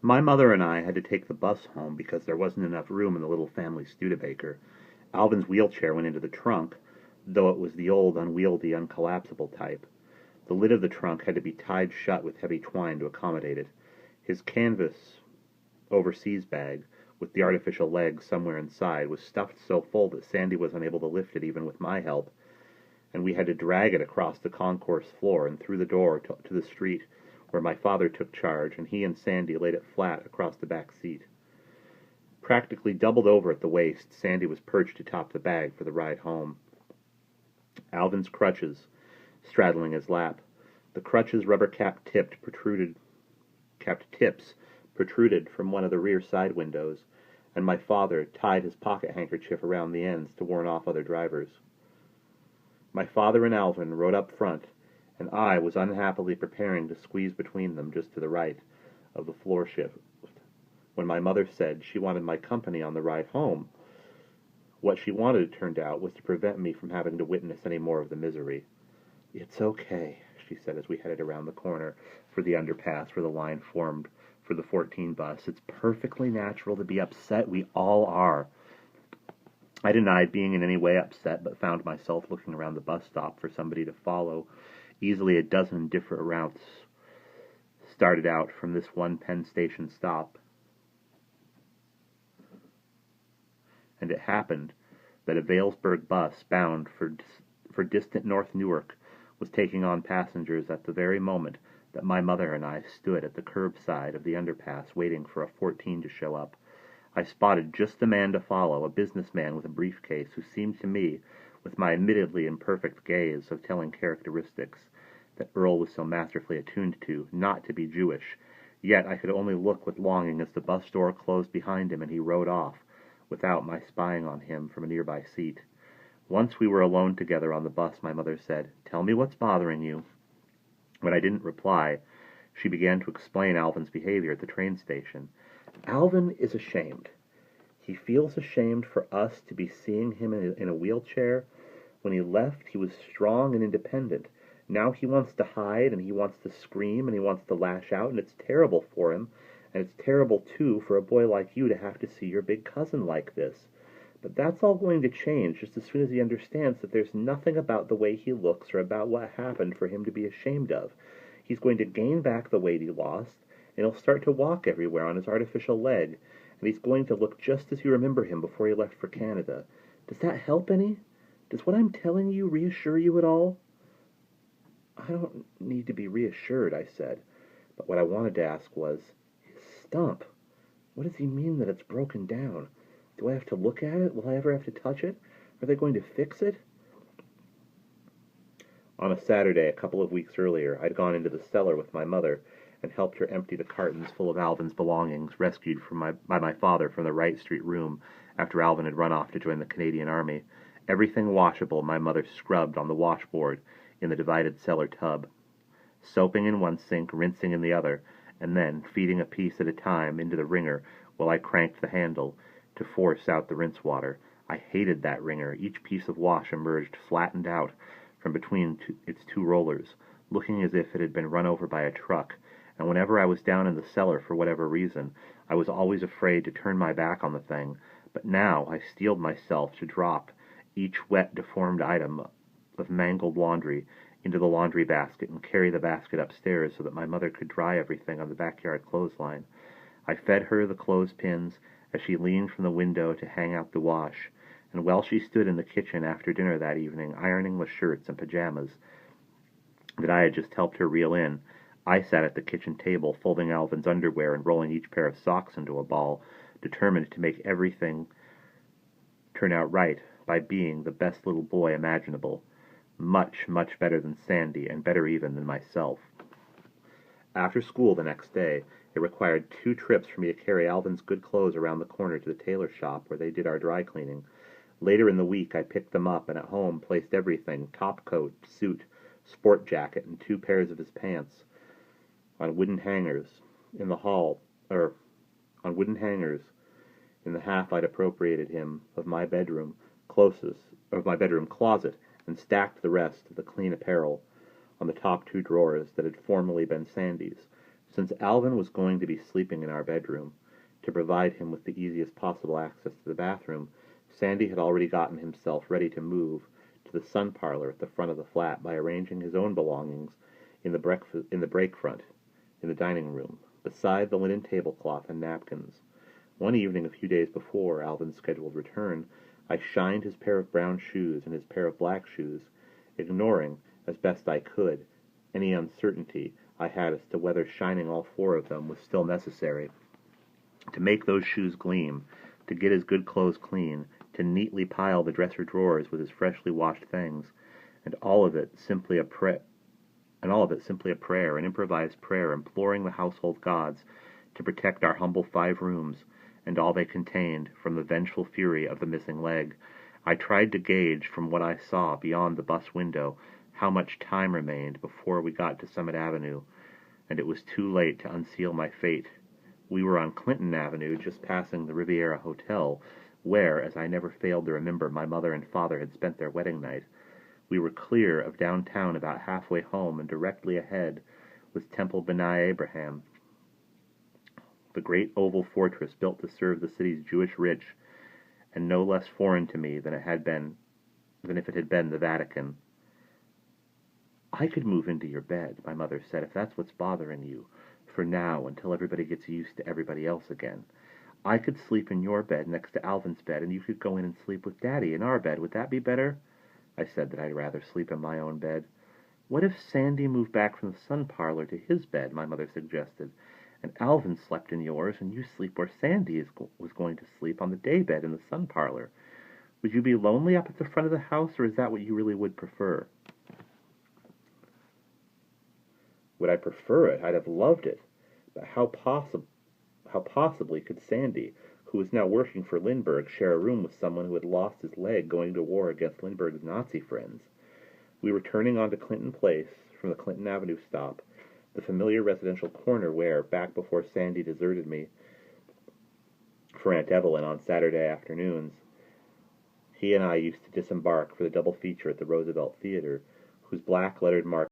My mother and I had to take the bus home because there wasn't enough room in the little family Studebaker. Alvin's wheelchair went into the trunk, though it was the old, unwieldy, uncollapsible type. The lid of the trunk had to be tied shut with heavy twine to accommodate it. His canvas overseas bag, with the artificial legs somewhere inside, was stuffed so full that Sandy was unable to lift it even with my help, and we had to drag it across the concourse floor and through the door to the street, where my father took charge, and he and Sandy laid it flat across the back seat. Practically doubled over at the waist, Sandy was perched atop the bag for the ride home. Alvin's crutches straddling his lap. The crutches' rubber cap capped tips protruded from one of the rear side windows, and my father tied his pocket handkerchief around the ends to warn off other drivers. My father and Alvin rode up front, and I was unhappily preparing to squeeze between them just to the right of the floor shift when my mother said she wanted my company on the ride home. What she wanted, it turned out, was to prevent me from having to witness any more of the misery. "It's okay," she said as we headed around the corner for the underpass where the line formed for the 14 bus. "It's perfectly natural to be upset. We all are." I denied being in any way upset, but found myself looking around the bus stop for somebody to follow. Easily a dozen different routes started out from this one Penn Station stop, and it happened that a Vailsburg bus bound for distant North Newark was taking on passengers at the very moment that my mother and I stood at the curbside of the underpass waiting for a 14 to show up. I spotted just the man to follow, a businessman with a briefcase who seemed to me, with my admittedly imperfect gaze of telling characteristics that Earl was so masterfully attuned to, not to be Jewish. Yet I could only look with longing as the bus door closed behind him and he rode off, without my spying on him from a nearby seat. Once we were alone together on the bus, my mother said, "Tell me what's bothering you." When I didn't reply, she began to explain Alvin's behavior at the train station. "Alvin is ashamed. He feels ashamed for us to be seeing him in a wheelchair. When he left, he was strong and independent. Now he wants to hide, and he wants to scream, and he wants to lash out, and it's terrible for him. And it's terrible, too, for a boy like you to have to see your big cousin like this. But that's all going to change just as soon as he understands that there's nothing about the way he looks or about what happened for him to be ashamed of. He's going to gain back the weight he lost, and he'll start to walk everywhere on his artificial leg, and he's going to look just as you remember him before he left for Canada. Does that help any? Does what I'm telling you reassure you at all?" "I don't need to be reassured," I said, but what I wanted to ask was, "His stump, what does he mean that it's broken down? Do I have to look at it? Will I ever have to touch it? Are they going to fix it?" On a Saturday, a couple of weeks earlier, I'd gone into the cellar with my mother and helped her empty the cartons full of Alvin's belongings, rescued by my father from the Wright Street room after Alvin had run off to join the Canadian Army. Everything washable my mother scrubbed on the washboard in the divided cellar tub, soaping in one sink, rinsing in the other, and then feeding a piece at a time into the wringer while I cranked the handle to force out the rinse water. I hated that wringer. Each piece of wash emerged flattened out from between its two rollers, looking as if it had been run over by a truck, and whenever I was down in the cellar for whatever reason, I was always afraid to turn my back on the thing. But now I steeled myself to drop each wet, deformed item of mangled laundry into the laundry basket and carry the basket upstairs so that my mother could dry everything on the backyard clothesline. I fed her the clothespins as she leaned from the window to hang out the wash, and while she stood in the kitchen after dinner that evening ironing the shirts and pajamas that I had just helped her reel in, I sat at the kitchen table folding Alvin's underwear and rolling each pair of socks into a ball, determined to make everything turn out right by being the best little boy imaginable. Much, much better than Sandy, and better even than myself. After school the next day, it required 2 trips for me to carry Alvin's good clothes around the corner to the tailor shop where they did our dry cleaning. Later in the week, I picked them up and at home placed everything, top coat, suit, sport jacket, and 2 pairs of his pants, on wooden hangers in the half I'd appropriated him of my bedroom closet, and stacked the rest of the clean apparel on the top 2 drawers that had formerly been Sandy's. Since Alvin was going to be sleeping in our bedroom, to provide him with the easiest possible access to the bathroom, Sandy had already gotten himself ready to move to the sun parlor at the front of the flat by arranging his own belongings in the break front, in the dining room, beside the linen tablecloth and napkins. One evening a few days before Alvin's scheduled return, I shined his pair of brown shoes and his pair of black shoes, ignoring, as best I could, any uncertainty I had as to whether shining all four of them was still necessary. To make those shoes gleam, to get his good clothes clean, to neatly pile the dresser drawers with his freshly washed things, and all of it simply a prayer, an improvised prayer imploring the household gods to protect our humble 5 rooms and all they contained from the vengeful fury of the missing leg. I tried to gauge from what I saw beyond the bus window how much time remained before we got to Summit Avenue, and it was too late to unseal my fate. We were on Clinton Avenue, just passing the Riviera Hotel, where, as I never failed to remember, my mother and father had spent their wedding night. We were clear of downtown about halfway home, and directly ahead was Temple B'nai Abraham, the great oval fortress built to serve the city's Jewish rich, and no less foreign to me than if it had been the Vatican. "I could move into your bed," my mother said, "if that's what's bothering you, for now, until everybody gets used to everybody else again. I could sleep in your bed next to Alvin's bed, and you could go in and sleep with Daddy in our bed. Would that be better?" I said that I'd rather sleep in my own bed. "What if Sandy moved back from the sun parlor to his bed," my mother suggested, "and Alvin slept in yours, and you sleep where Sandy was going to sleep, on the day bed in the sun parlor? Would you be lonely up at the front of the house, or is that what you really would prefer?" Would I prefer it? I'd have loved it. But how possibly could Sandy, who was now working for Lindbergh, share a room with someone who had lost his leg going to war against Lindbergh's Nazi friends? We were turning onto Clinton Place from the Clinton Avenue stop, the familiar residential corner where, back before Sandy deserted me for Aunt Evelyn on Saturday afternoons, he and I used to disembark for the double feature at the Roosevelt Theater, whose black lettered mark